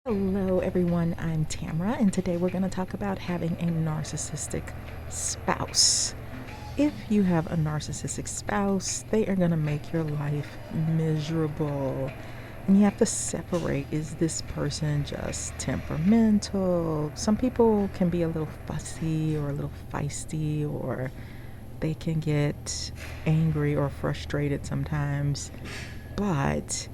Hello everyone, I'm Tamara, and today we're going to talk about having a narcissistic spouse. If you have a narcissistic spouse, they are going to make your life miserable. And you have to separate, is this person just temperamental? Some people can be a little fussy or a little feisty, or they can get angry or frustrated sometimes. But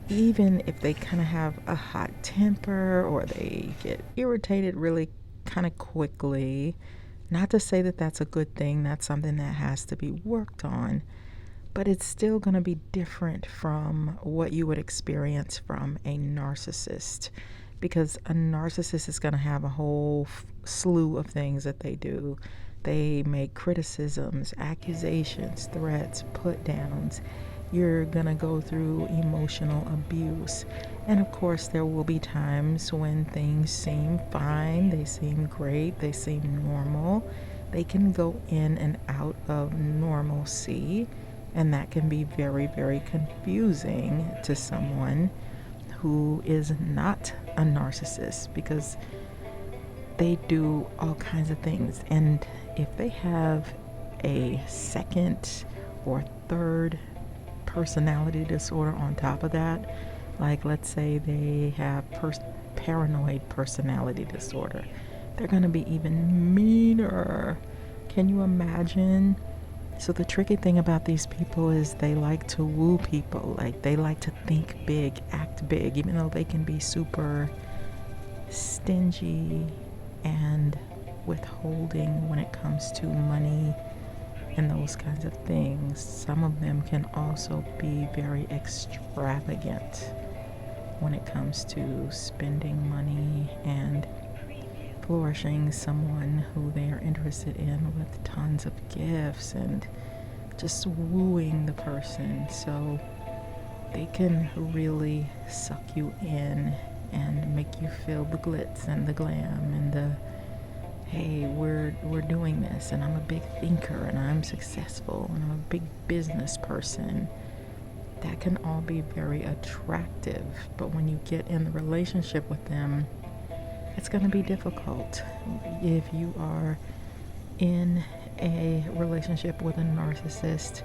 even if they kind of have a hot temper or they get irritated really kind of quickly, not to say that that's a good thing, that's something that has to be worked on, but it's still going to be different from what you would experience from a narcissist, because a narcissist is going to have a whole slew of things that they do. They make criticisms, accusations, threats, put downs. You're going to go through emotional abuse. And of course, there will be times when things seem fine, they seem great, they seem normal. They can go in and out of normalcy, and that can be very, very confusing to someone who is not a narcissist, because they do all kinds of things. And if they have a second or third personality disorder on top of that, like let's say they have paranoid personality disorder, they're going to be even meaner. Can you imagine? So the tricky thing about these people is they like to woo people. Like, they like to think big, act big, even though they can be super stingy and withholding when it comes to money and those kinds of things. Some of them can also be very extravagant when it comes to spending money and flourishing someone who they are interested in with tons of gifts and just wooing the person. So they can really suck you in and make you feel the glitz and the glam and the, hey, we're doing this, and I'm a big thinker, and I'm successful, and I'm a big business person. That can all be very attractive, but when you get in the relationship with them, it's going to be difficult. If you are in a relationship with a narcissist,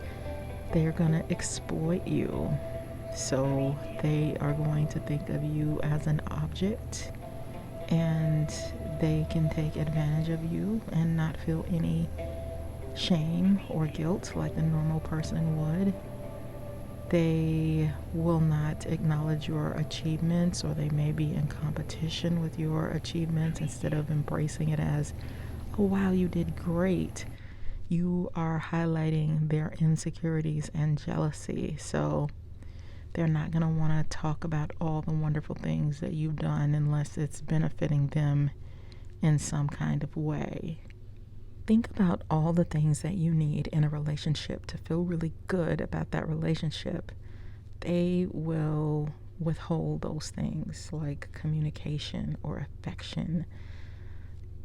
they're going to exploit you. So they are going to think of you as an object, and they can take advantage of you and not feel any shame or guilt like a normal person would. They will not acknowledge your achievements, or they may be in competition with your achievements instead of embracing it as, oh wow, you did great. You are highlighting their insecurities and jealousy. So they're not going to want to talk about all the wonderful things that you've done unless it's benefiting them in some kind of way. Think about all the things that you need in a relationship to feel really good about that relationship. They will withhold those things like communication or affection.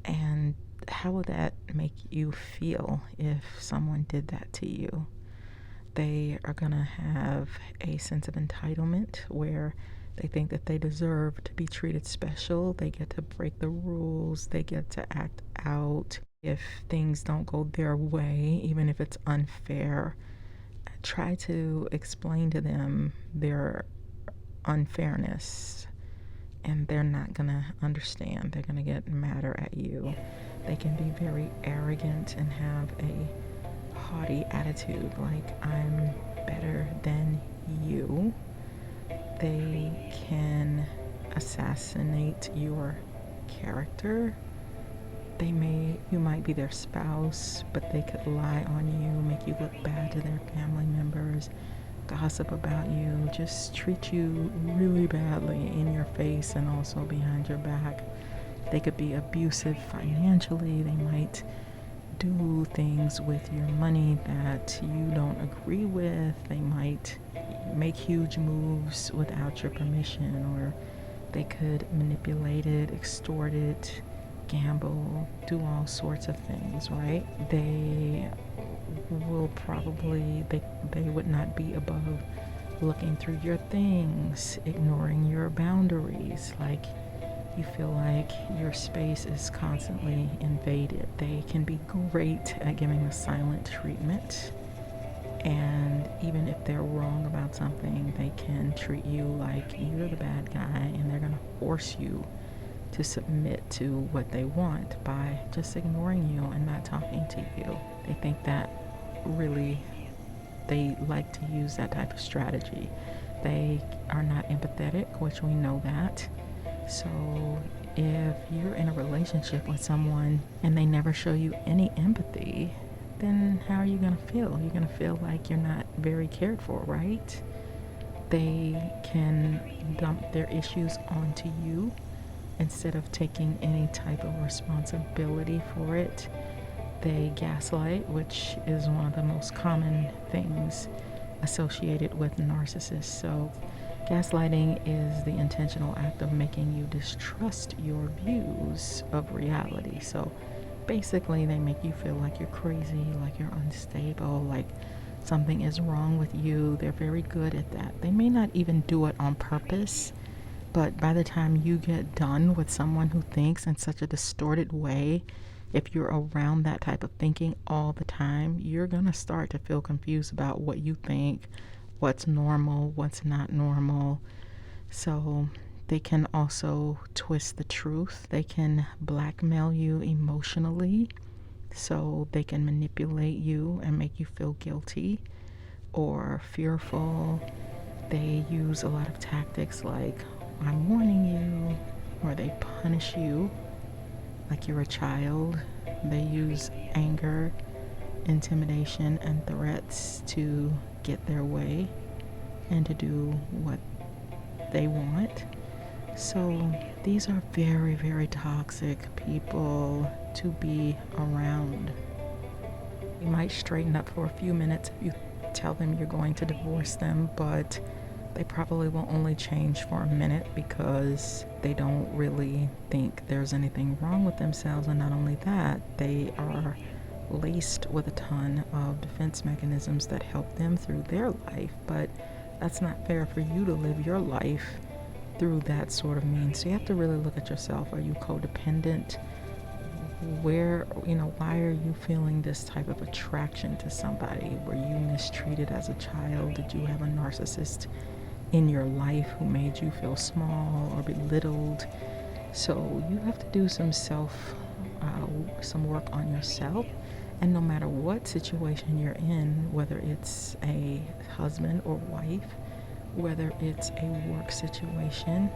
And how would that make you feel if someone did that to you? They are going to have a sense of entitlement where they think that they deserve to be treated special. They get to break the rules. They get to act out if things don't go their way, even if it's unfair. Try to explain to them their unfairness, and they're not going to understand. They're going to get madder at you. They can be very arrogant and have a haughty attitude, like, I'm better than you. They can assassinate your character. You might be their spouse, but they could lie on you, make you look bad to their family members, gossip about you, just treat you really badly in your face and also behind your back. They could be abusive financially. They might do things with your money that you don't agree with. They might make huge moves without your permission, or they could manipulate it, extort it, gamble, do all sorts of things, right? They will probably, they would not be above looking through your things, ignoring your boundaries. Like, you feel like your space is constantly invaded. They can be great at giving a silent treatment. And even if they're wrong about something, they can treat you like you're the bad guy, and they're going to force you to submit to what they want by just ignoring you and not talking to you. They think that really, they like to use that type of strategy. They are not empathetic, which we know that. So if you're in a relationship with someone and they never show you any empathy, then how are you going to feel? You're going to feel like you're not very cared for, right? They can dump their issues onto you instead of taking any type of responsibility for it. They gaslight, which is one of the most common things associated with narcissists. So gaslighting is the intentional act of making you distrust your views of reality. So basically, they make you feel like you're crazy, like you're unstable, like something is wrong with you. They're very good at that. They may not even do it on purpose, but by the time you get done with someone who thinks in such a distorted way, if you're around that type of thinking all the time, you're going to start to feel confused about what you think, what's normal, what's not normal. So they can also twist the truth. They can blackmail you emotionally, so they can manipulate you and make you feel guilty or fearful. They use a lot of tactics like, I'm warning you, or they punish you like you're a child. They use anger, intimidation, and threats to get their way and to do what they want. So these are very, very toxic people to be around. You might straighten up for a few minutes if you tell them you're going to divorce them, but they probably will only change for a minute because they don't really think there's anything wrong with themselves. And not only that, they are laced with a ton of defense mechanisms that help them through their life, but that's not fair for you to live your life through that sort of means. So you have to really look at yourself. Are you codependent? Where, why are you feeling this type of attraction to somebody? Were you mistreated as a child? Did you have a narcissist in your life who made you feel small or belittled? So you have to do some work on yourself. And no matter what situation you're in, whether it's a husband or wife, whether it's a work situation,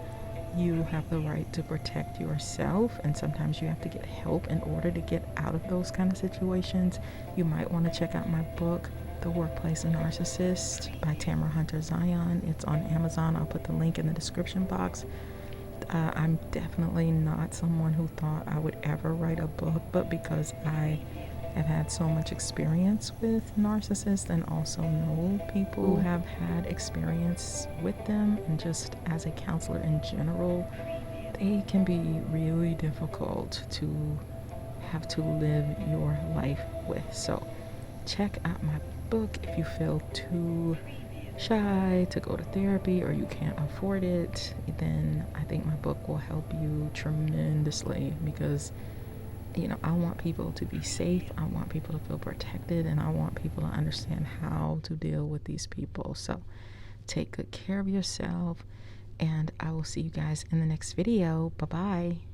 you have the right to protect yourself, and sometimes you have to get help in order to get out of those kind of situations. You might want to check out my book, The Workplace NaRCISSiST by Tamara Zyon. It's on Amazon. I'll put the link in the description box. I'm definitely not someone who thought I would ever write a book, but because I have had so much experience with narcissists and also know people who have had experience with them, and just as a counselor in general, they can be really difficult to have to live your life with. So check out my book. If you feel too shy to go to therapy or you can't afford it, then I think my book will help you tremendously, because I want people to be safe, I want people to feel protected, and I want people to understand how to deal with these people. So take good care of yourself, and I will see you guys in the next video. Bye-bye.